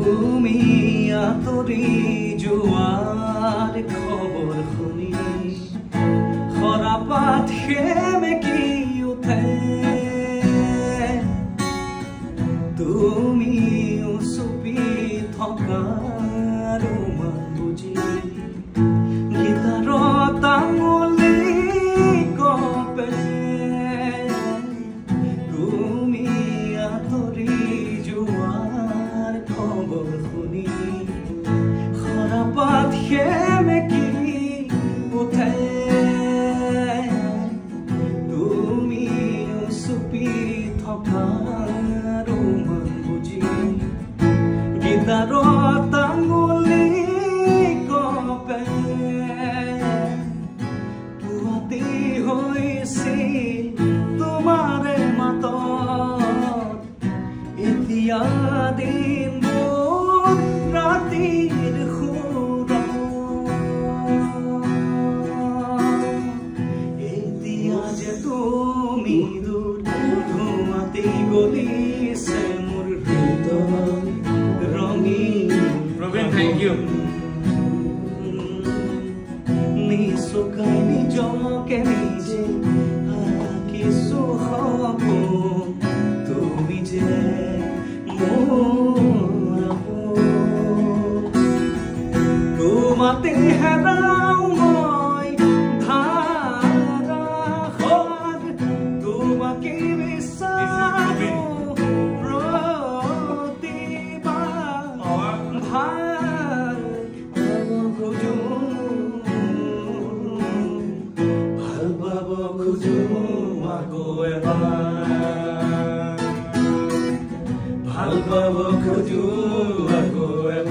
তুমি আঁতৰি যোৱাৰ খবৰ শুনি সৰাপাত সেমেকি উঠে তুমি চুপি থকা ৰুমাল বুজি গীটাৰত আঙুলি কপে তুমি আঁতৰি যোৱাৰ খবৰ শুনি সৰাপাত সেমেকি উঠে তুমি চুপি থকা ৰুমাল বুজি গীটাৰত আঙুলি কপে পুৱাতি হৈছিল তোমাৰে মাতত এতিয়া দিনবোৰ ৰাতিৰ সুৰত এতিয়া যে তুমি দূৰ ধুমাতি গলিছে মোৰ হৃদয় ৰঙীন Robin, thank you. নিচুকাই নিজকে নিজে কিছু সপোন তুমি যে মোৰ তোমাতে হেৰাও মই ধাৰাসাৰ তোমাকে বিচাৰো প্ৰতিবাৰ ভাল খোজো ভাল পাব খোজো আকৌ এবাৰ ভাল পাব খোজো আকৌ এবাৰ